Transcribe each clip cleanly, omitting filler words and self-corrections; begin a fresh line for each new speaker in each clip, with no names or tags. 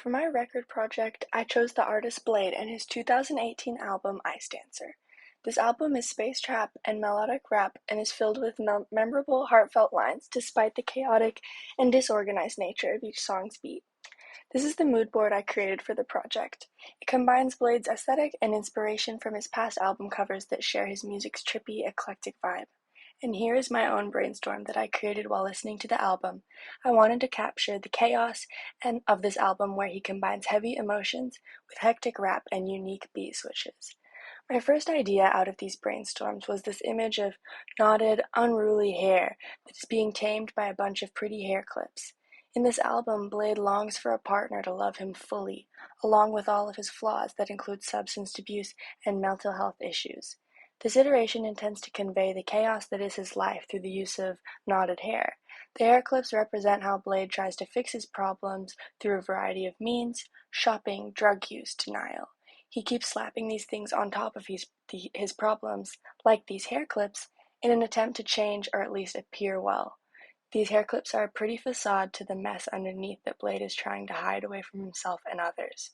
For my record project, I chose the artist Bladee and his 2018 album Icedancer. This album is space trap and melodic rap and is filled with memorable, heartfelt lines despite the chaotic and disorganized nature of each song's beat. This is the mood board I created for the project. It combines Blade's aesthetic and inspiration from his past album covers that share his music's trippy, eclectic vibe. And here is my own brainstorm that I created while listening to the album. I wanted to capture the chaos of this album where he combines heavy emotions with hectic rap and unique beat switches. My first idea out of these brainstorms was this image of knotted, unruly hair that is being tamed by a bunch of pretty hair clips. In this album, Bladee longs for a partner to love him fully, along with all of his flaws that include substance abuse and mental health issues. This iteration intends to convey the chaos that is his life through the use of knotted hair. The hair clips represent how Bladee tries to fix his problems through a variety of means: shopping, drug use, denial. He keeps slapping these things on top of his problems, like these hair clips, in an attempt to change or at least appear well. These hair clips are a pretty facade to the mess underneath that Bladee is trying to hide away from himself and others.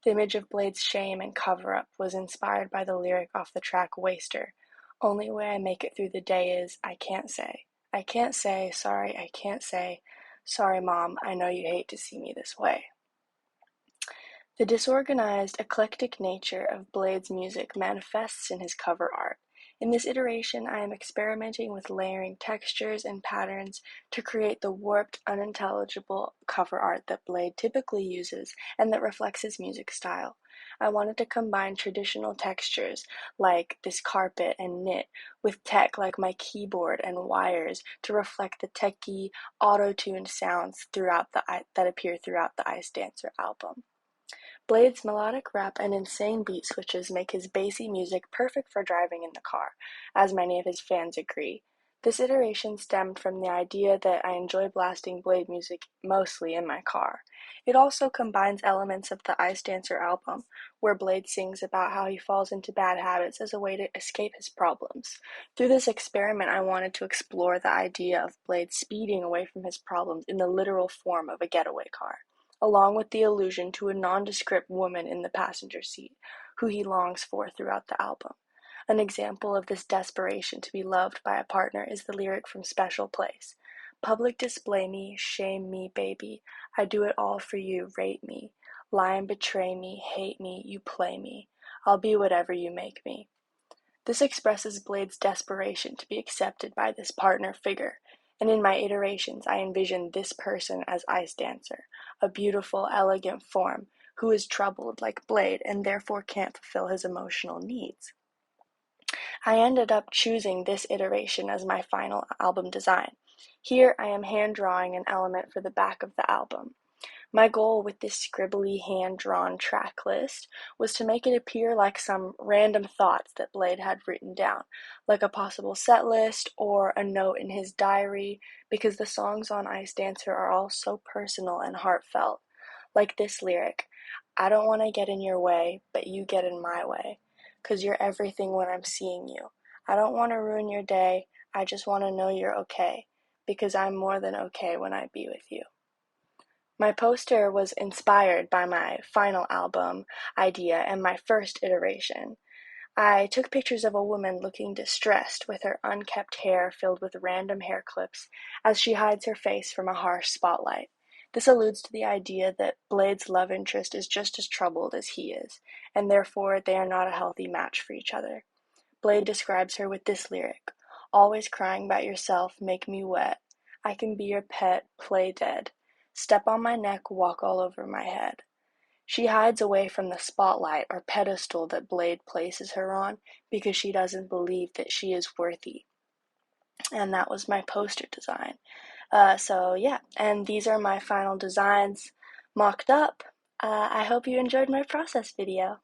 The image of Blade's shame and cover-up was inspired by the lyric off the track Waster. Only way I make it through the day is, I can't say. I can't say, sorry, I can't say. Sorry, Mom, I know you hate to see me this way. The disorganized, eclectic nature of Blade's music manifests in his cover art. In this iteration, I am experimenting with layering textures and patterns to create the warped, unintelligible cover art that Bladee typically uses and that reflects his music style. I wanted to combine traditional textures like this carpet and knit with tech like my keyboard and wires to reflect the techy, auto-tuned sounds that appear throughout the Icedancer album. Blade's melodic rap and insane beat switches make his bassy music perfect for driving in the car, as many of his fans agree. This iteration stemmed from the idea that I enjoy blasting Bladee music mostly in my car. It also combines elements of the Icedancer album, where Bladee sings about how he falls into bad habits as a way to escape his problems. Through this experiment, I wanted to explore the idea of Blade speeding away from his problems in the literal form of a getaway car, along with the allusion to a nondescript woman in the passenger seat, who he longs for throughout the album. An example of this desperation to be loved by a partner is the lyric from Special Place. Public display me, shame me, baby. I do it all for you, rate me. Lie and betray me, hate me, you play me. I'll be whatever you make me. This expresses Blade's desperation to be accepted by this partner figure, and in my iterations I envisioned this person as Icedancer, a beautiful, elegant form who is troubled like Bladee and therefore can't fulfill his emotional needs. I ended up choosing this iteration as my final album design. Here I am hand drawing an element for the back of the album. My goal with this scribbly hand-drawn track list was to make it appear like some random thoughts that Bladee had written down, like a possible set list or a note in his diary, because the songs on Icedancer are all so personal and heartfelt. Like this lyric, I don't want to get in your way, but you get in my way, 'cause you're everything when I'm seeing you. I don't want to ruin your day, I just want to know you're okay, because I'm more than okay when I be with you. My poster was inspired by my final album idea and my first iteration. I took pictures of a woman looking distressed with her unkept hair filled with random hair clips as she hides her face from a harsh spotlight. This alludes to the idea that Blade's love interest is just as troubled as he is, and therefore they are not a healthy match for each other. Bladee describes her with this lyric, always crying about yourself, make me wet. I can be your pet, play dead. Step on my neck, walk all over my head. She hides away from the spotlight or pedestal that Bladee places her on because she doesn't believe that she is worthy. And that was my poster design. So yeah, and these are my final designs mocked up. I hope you enjoyed my process video.